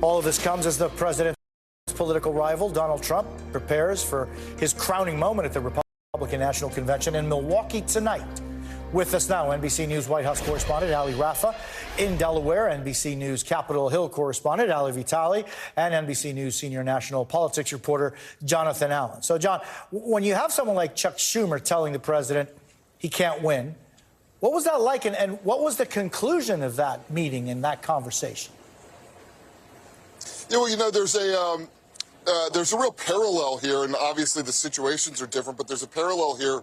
All of this comes as the president's political rival, Donald Trump, prepares for his crowning moment at the Republican National Convention in Milwaukee tonight. With us now, NBC News White House correspondent Ali Rafa, in Delaware, NBC News Capitol Hill correspondent Ali Vitali, and NBC News senior national politics reporter Jonathan Allen. So, John, when you have someone like Chuck Schumer telling the president he can't win, what was that like, and what was the conclusion of that meeting and that conversation? Yeah, well, you know, there's a real parallel here, and obviously the situations are different, but there's a parallel here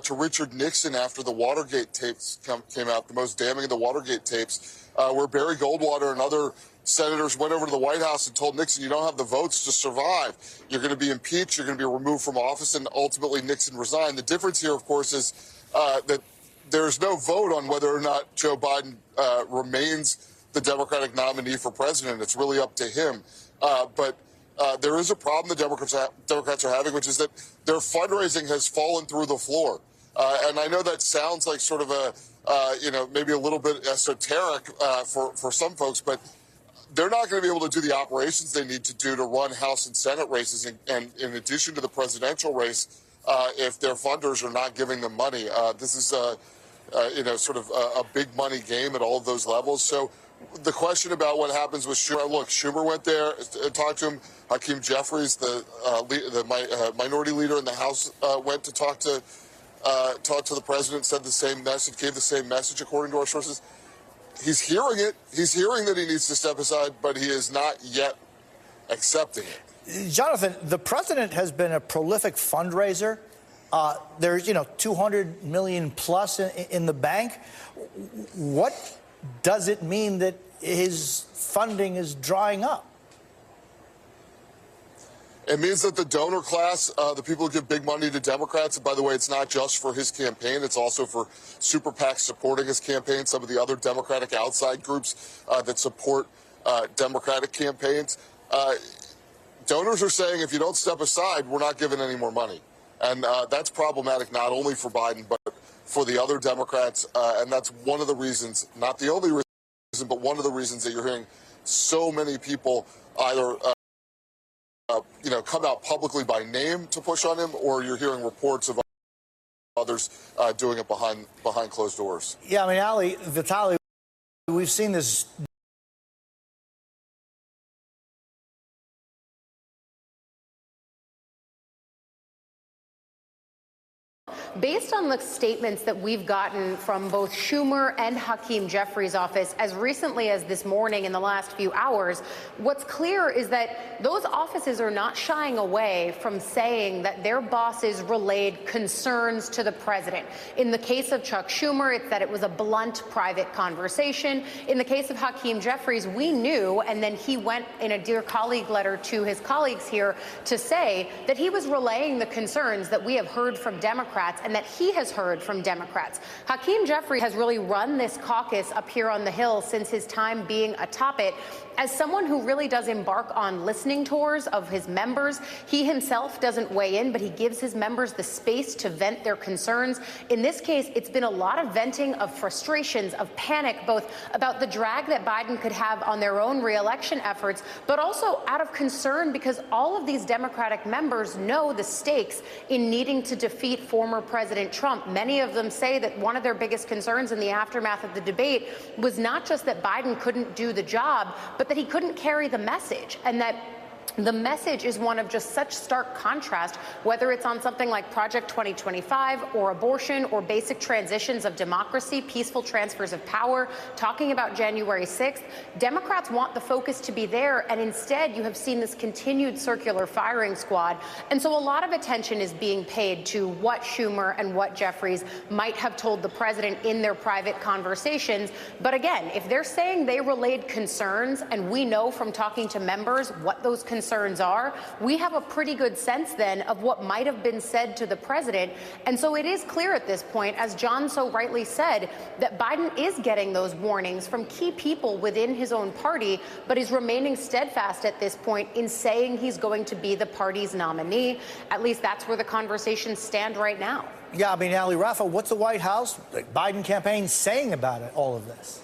to Richard Nixon after the Watergate tapes came out, the most damning of the Watergate tapes, where Barry Goldwater and other senators went over to the White House and told Nixon, you don't have the votes to survive. You're going to be impeached. You're going to be removed from office, and ultimately Nixon resigned. The difference here, of course, is that there's no vote on whether or not Joe Biden remains the Democratic nominee for president. It's really up to him. But there is a problem the Democrats are having, which is that their fundraising has fallen through the floor. And I know that sounds like sort of a, maybe a little bit esoteric for some folks, but they're not going to be able to do the operations they need to do to run House and Senate races, and in addition to the presidential race, if their funders are not giving them money. This is, sort of a big money game at all of those levels. So the question about what happens with Schumer, look, Schumer went there, talked to him. Hakeem Jeffries, the minority leader in the House, went to talk to the president, said the same message, gave the same message, according to our sources. He's hearing it. He's hearing that he needs to step aside, but he is not yet accepting it. Jonathan, the president has been a prolific fundraiser. There's, 200 million plus in the bank. What does it mean that his funding is drying up? It means that the donor class, the people who give big money to Democrats, and by the way, it's not just for his campaign, it's also for super PACs supporting his campaign, some of the other Democratic outside groups that support Democratic campaigns. Donors are saying, if you don't step aside, we're not giving any more money. And that's problematic not only for Biden, but for the other Democrats. And that's one of the reasons, not the only reason, but one of the reasons that you're hearing so many people either come out publicly by name to push on him, or you're hearing reports of others doing it behind closed doors. Yeah, I mean, Ali Vitali, we've seen this Based on the statements that we've gotten from both Schumer and Hakeem Jeffries' office as recently as this morning in the last few hours, what's clear is that those offices are not shying away from saying that their bosses relayed concerns to the president. In the case of Chuck Schumer, it's that it was a blunt, private conversation. In the case of Hakeem Jeffries, we knew, and then he went in a Dear Colleague letter to his colleagues here to say that he was relaying the concerns that we have heard from Democrats and that he has heard from Democrats. Hakeem Jeffries has really run this caucus up here on the Hill since his time being atop it as someone who really does embark on listening tours of his members. He himself doesn't weigh in, but he gives his members the space to vent their concerns. In this case, it's been a lot of venting of frustrations, of panic, both about the drag that Biden could have on their own reelection efforts, but also out of concern because all of these Democratic members know the stakes in needing to defeat former President Trump. Many of them say that one of their biggest concerns in the aftermath of the debate was not just that Biden couldn't do the job, but that he couldn't carry the message, and that the message is one of just such stark contrast, whether it's on something like Project 2025 or abortion or basic transitions of democracy, peaceful transfers of power, talking about January 6th. Democrats want the focus to be there, and instead you have seen this continued circular firing squad. And so a lot of attention is being paid to what Schumer and what Jeffries might have told the president in their private conversations. But again, if they're saying they relayed concerns, and we know from talking to members what those concerns are, we have a pretty good sense then of what might have been said to the president. And so it is clear at this point, as John so rightly said, that Biden is getting those warnings from key people within his own party, but is remaining steadfast at this point in saying he's going to be the party's nominee. At least that's where the conversations stand right now. Yeah, I mean, Ali Rafa, what's the White House, the Biden campaign saying about it, all of this?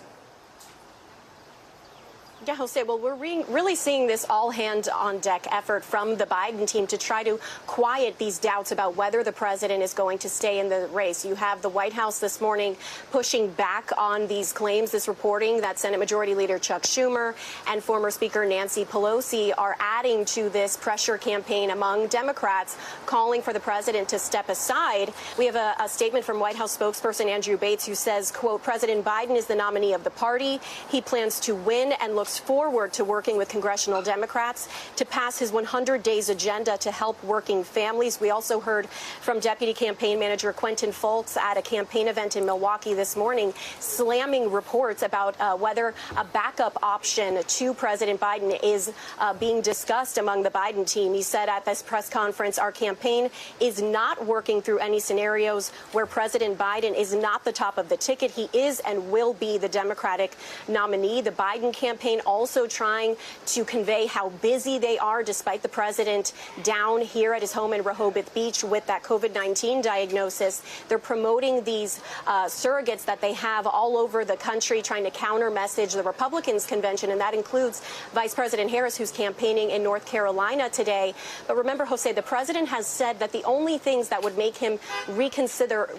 Yeah, Jose, well, we're really seeing this all-hands-on-deck effort from the Biden team to try to quiet these doubts about whether the president is going to stay in the race. You have the White House this morning pushing back on these claims, this reporting that Senate Majority Leader Chuck Schumer and former Speaker Nancy Pelosi are adding to this pressure campaign among Democrats, calling for the president to step aside. We have a statement from White House spokesperson Andrew Bates, who says, quote, President Biden is the nominee of the party. He plans to win and looks forward to working with congressional Democrats to pass his 100 days agenda to help working families. We also heard from Deputy Campaign Manager Quentin Fultz at a campaign event in Milwaukee this morning, slamming reports about whether a backup option to President Biden is being discussed among the Biden team. He said at this press conference, our campaign is not working through any scenarios where President Biden is not the top of the ticket. He is and will be the Democratic nominee. The Biden campaign also trying to convey how busy they are despite the president down here at his home in Rehoboth Beach with that COVID-19 diagnosis. They're promoting these surrogates that they have all over the country, trying to counter message the Republicans convention, and that includes Vice President Harris, who's campaigning in North Carolina today. But remember, Jose, the president has said that the only things that would make him reconsider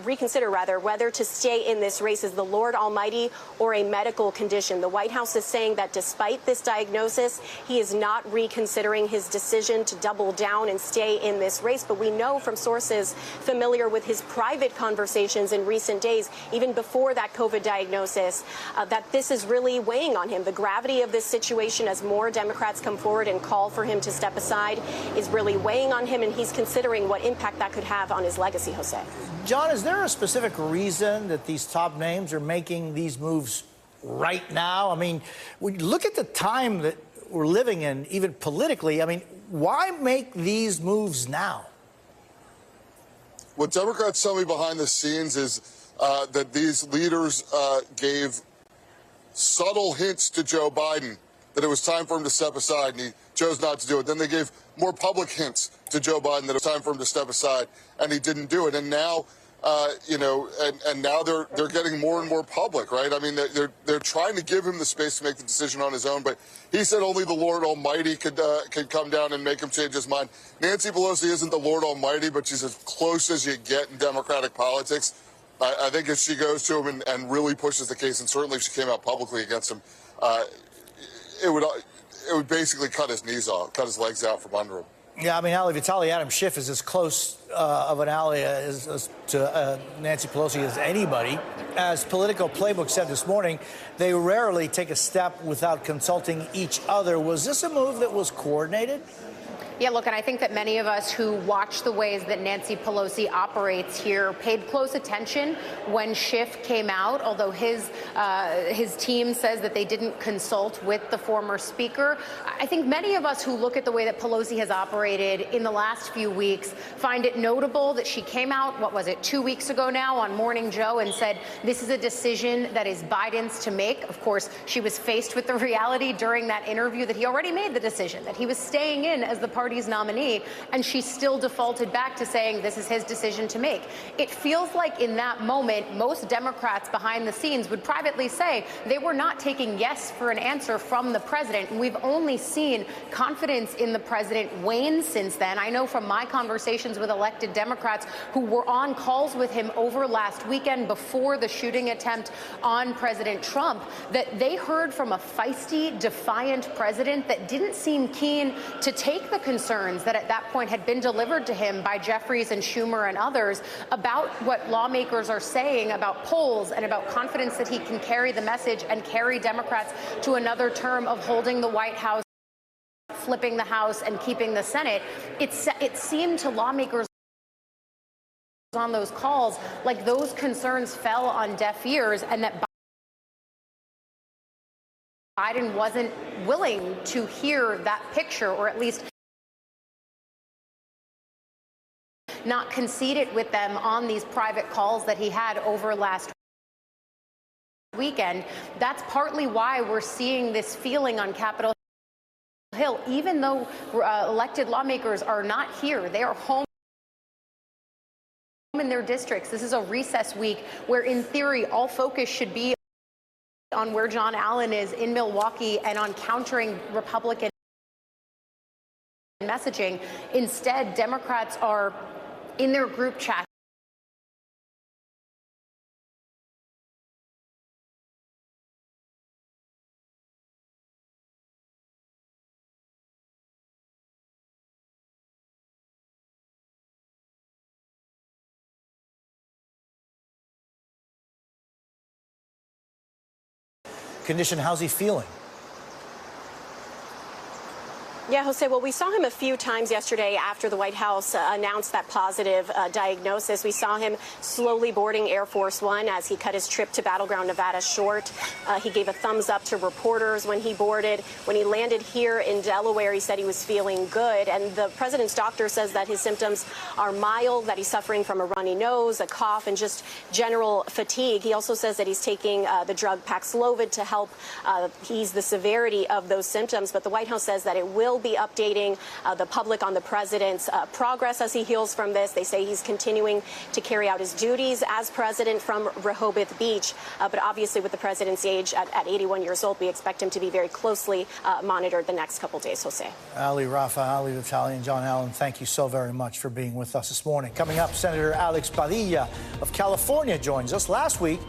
whether to stay in this race is the Lord Almighty or a medical condition. The White House is saying that despite this diagnosis, he is not reconsidering his decision to double down and stay in this race. But we know from sources familiar with his private conversations in recent days, even before that COVID diagnosis, that this is really weighing on him. The gravity of this situation, as more Democrats come forward and call for him to step aside, is really weighing on him, and he's considering what impact that could have on his legacy, Jose. John, is there a specific reason that these top names are making these moves right now? I mean, when you look at the time that we're living in, even politically, I mean, why make these moves now? What Democrats tell me behind the scenes is that these leaders gave subtle hints to Joe Biden that it was time for him to step aside, and he chose not to do it. Then they gave more public hints to Joe Biden that it was time for him to step aside, and he didn't do it. And now, and now they're getting more and more public, right? I mean, they're trying to give him the space to make the decision on his own, but he said only the Lord Almighty could come down and make him change his mind. Nancy Pelosi isn't the Lord Almighty, but she's as close as you get in Democratic politics. I think if she goes to him and really pushes the case, and certainly if she came out publicly against him, it would basically cut his knees off, cut his legs out from under him. Yeah, I mean, Ali Vitale, Adam Schiff is as close of an ally as to Nancy Pelosi as anybody. As Politico Playbook said this morning, they rarely take a step without consulting each other. Was this a move that was coordinated? Yeah, look, and I think that many of us who watch the ways that Nancy Pelosi operates here paid close attention when Schiff came out, although his team says that they didn't consult with the former speaker. I think many of us who look at the way that Pelosi has operated in the last few weeks find it notable that she came out, 2 weeks ago now on Morning Joe and said this is a decision that is Biden's to make. Of course, she was faced with the reality during that interview that he already made the decision, that he was staying in as the party's nominee, and she still defaulted back to saying this is his decision to make. It feels like in that moment, most Democrats behind the scenes would privately say they were not taking yes for an answer from the president, and we've only seen confidence in the president wane since then. I know from my conversations with elected Democrats who were on calls with him over last weekend before the shooting attempt on President Trump that they heard from a feisty, defiant president that didn't seem keen to take the concerns that at that point had been delivered to him by Jeffries and Schumer and others about what lawmakers are saying about polls and about confidence that he can carry the message and carry Democrats to another term of holding the White House, flipping the House, and keeping the Senate. It seemed to lawmakers on those calls like those concerns fell on deaf ears and that Biden wasn't willing to hear that picture, or at least not concede it with them on these private calls that he had over last weekend. That's partly why we're seeing this feeling on Capitol Hill, even though elected lawmakers are not here. They are home in their districts. This is a recess week where, in theory, all focus should be on where John Allen is in Milwaukee and on countering Republican messaging. Instead, Democrats are in their group chat. Condition, how's he feeling? Yeah, Jose, well, we saw him a few times yesterday after the White House announced that positive diagnosis. We saw him slowly boarding Air Force One as he cut his trip to Battleground, Nevada short. He gave a thumbs up to reporters when he boarded. When he landed here in Delaware, he said he was feeling good. And the president's doctor says that his symptoms are mild, that he's suffering from a runny nose, a cough, and just general fatigue. He also says that he's taking the drug Paxlovid to help ease the severity of those symptoms. But the White House says that it will be updating the public on the president's progress as he heals from this. They say he's continuing to carry out his duties as president from Rehoboth Beach. But obviously, with the president's age at 81 years old, we expect him to be very closely monitored the next couple days, Jose. Ali Rafa, Ali Vitali, and John Allen, thank you so very much for being with us this morning. Coming up, Senator Alex Padilla of California joins us. Last week,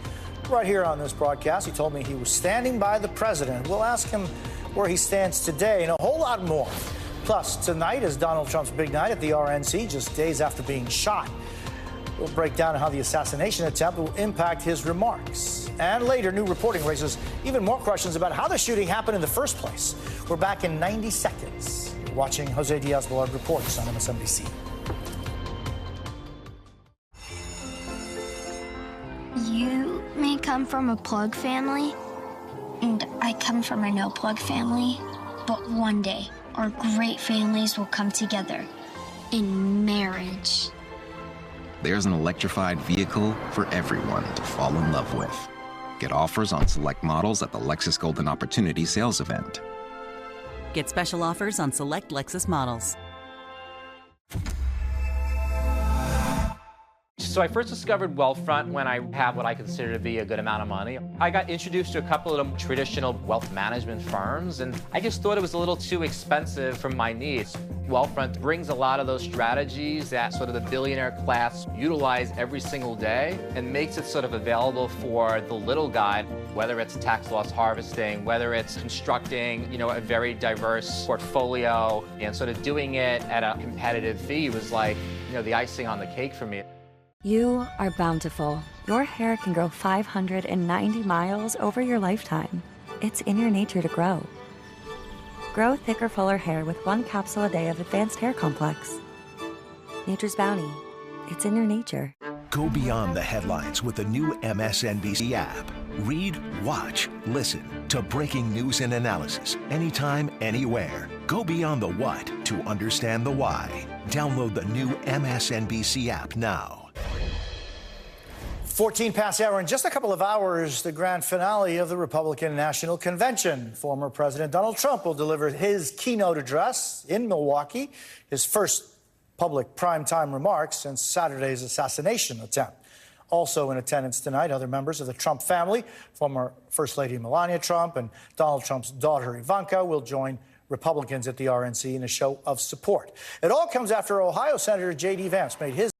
right here on this broadcast, he told me he was standing by the president. We'll ask him where he stands today and a whole lot more. Plus, tonight is Donald Trump's big night at the RNC, just days after being shot. We'll break down how the assassination attempt will impact his remarks. And later, new reporting raises even more questions about how the shooting happened in the first place. We're back in 90 seconds. You're watching Jose Díaz-Balart Reports on MSNBC. You may come from a plug family, and I come from a no-plug family, but one day our great families will come together in marriage. There's an electrified vehicle for everyone to fall in love with. Get offers on select models at the Lexus Golden Opportunity Sales Event. Get special offers on select Lexus models. So I first discovered Wealthfront when I have what I consider to be a good amount of money. I got introduced to a couple of traditional wealth management firms, and I just thought it was a little too expensive for my needs. Wealthfront brings a lot of those strategies that sort of the billionaire class utilize every single day and makes it sort of available for the little guy, whether it's tax loss harvesting, whether it's constructing, a very diverse portfolio, and sort of doing it at a competitive fee was like, the icing on the cake for me. You are bountiful. Your hair can grow 590 miles over your lifetime. It's in your nature to grow. Grow thicker, fuller hair with 1 capsule a day of Advanced Hair Complex. Nature's Bounty. It's in your nature. Go beyond the headlines with the new MSNBC app. Read, watch, listen to breaking news and analysis anytime, anywhere. Go beyond the what to understand the why. Download the new MSNBC app now. 14 past the hour. In just a couple of hours, the grand finale of the Republican National Convention. Former President Donald Trump will deliver his keynote address in Milwaukee, his first public primetime remarks since Saturday's assassination attempt. Also in attendance tonight, other members of the Trump family, former First Lady Melania Trump and Donald Trump's daughter Ivanka will join Republicans at the RNC in a show of support. It all comes after Ohio Senator J.D. Vance made his